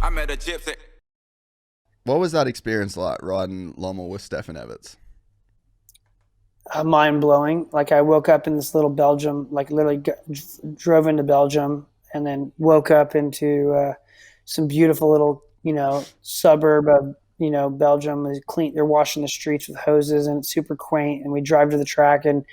I met a Gypsy. What was that experience like riding Lommel with Stefan Everts? Mind blowing. Like I woke up in this little Belgium, like literally drove into Belgium and then woke up into some beautiful little, suburb of, Belgium. Is clean. They're washing the streets with hoses and it's super quaint. And we drive to the track and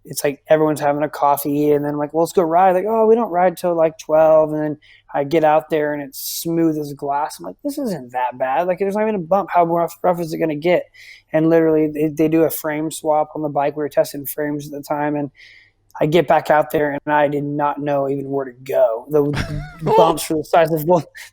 it's like everyone's having a coffee and then I'm like, well, let's go ride. Like, oh, we don't ride till like 12. And then I get out there and it's smooth as glass. I'm like, this isn't that bad. Like, there's not even a bump. How rough is it going to get? And literally, they do a frame swap on the bike. We were testing frames at the time. And I get back out there and I did not know even where to go. The bumps were the size of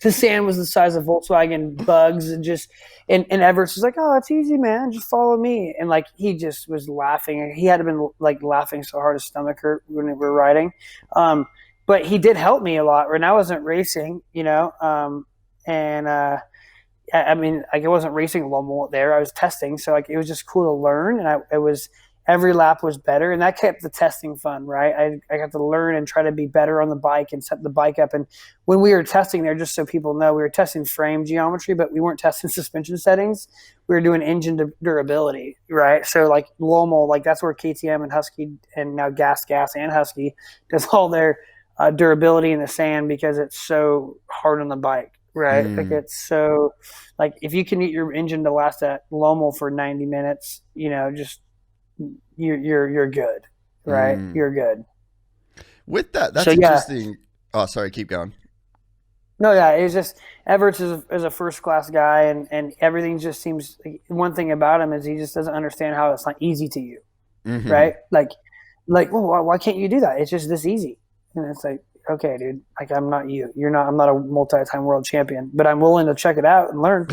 the sand was the size of Volkswagen bugs and just and Everts was like, oh, it's easy, man, just follow me. And like he just was laughing. He had been like laughing so hard his stomach hurt when we were riding. But he did help me a lot when I wasn't racing, and I mean, like I wasn't racing a lot more there. I was testing, so like it was just cool to learn, and it was every lap was better, and that kept the testing fun, right? I got to learn and try to be better on the bike and set the bike up. And when we were testing there, just so people know, we were testing frame geometry, but we weren't testing suspension settings. We were doing engine durability, right? So like Lommel, like that's where KTM and Husky and now Gas and Husky does all their durability in the sand because it's so hard on the bike. Right, like it's so, like if you can get your engine to last at Lommel for 90 minutes, just you're good, right? You're good. With that, that's So yeah, interesting. Oh, sorry, keep going. no, yeah, it's just Everts is a first class guy, and everything just seems. One thing about him is he just doesn't understand how it's not easy to you, Mm-hmm. right? Like, well, why can't you do that? It's just this easy, and it's like, okay, dude, like I'm not you. You're not. I'm not a multi-time world champion, but I'm willing to check it out and learn.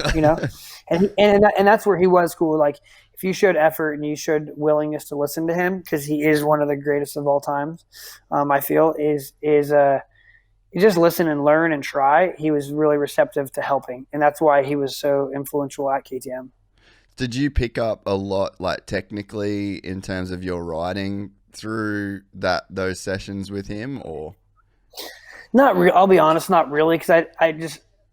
And that's where he was cool. Like if you showed effort and you showed willingness to listen to him, because he is one of the greatest of all times. I feel is you just listen and learn and try. He was really receptive to helping, and that's why he was so influential at KTM. Did you pick up a lot, like technically, in terms of your riding through those sessions with him, or? Not real. I'll be honest, not really, because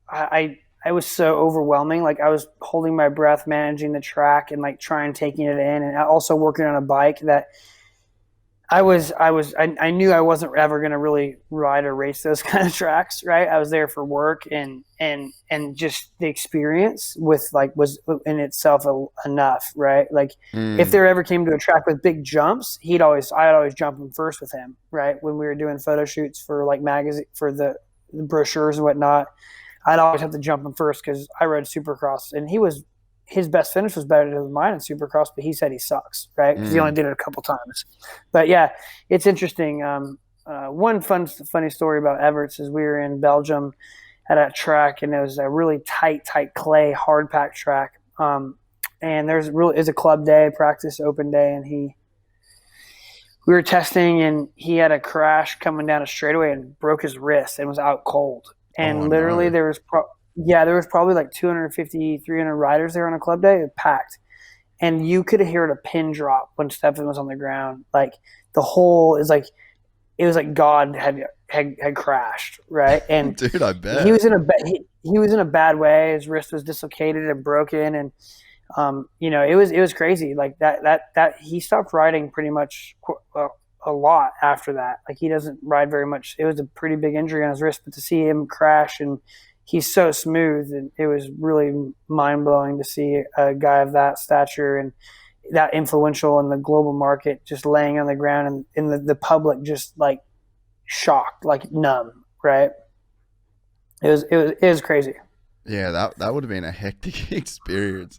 I was so overwhelming. Like I was holding my breath, managing the track, and like trying taking it in, and also working on a bike that I knew I wasn't ever going to really ride or race those kind of tracks, right? I was there for work and just the experience with like was in itself enough, right? Like if Mm. there ever came to a track with big jumps, I'd always jump him first with him, right? When we were doing photo shoots for like magazine for the brochures and whatnot, I'd always have to jump him first because I rode Supercross and his best finish was better than mine in Supercross, but he said he sucks, right? Because he only Mm. did it a couple times. But yeah, it's interesting. One funny story about Everts is we were in Belgium at a track, and it was a really tight clay, hard packed track. And is a club day, practice open day, and we were testing, and he had a crash coming down a straightaway and broke his wrist and was out cold. Oh And literally, no. there was probably like 250, 300 riders there on a club day, packed, and you could hear a pin drop when Stefan was on the ground. Like the whole is like it was like God had crashed, right? And Dude, I he bet. was in he was in a bad way. His wrist was dislocated and broken, and it was crazy. Like that he stopped riding pretty much a lot after that. Like he doesn't ride very much. It was a pretty big injury on his wrist, but to see him crash and he's so smooth, and it was really mind blowing to see a guy of that stature and that influential in the global market just laying on the ground and in the public just like shocked, like numb, right? It was crazy. Yeah, that would have been a hectic experience.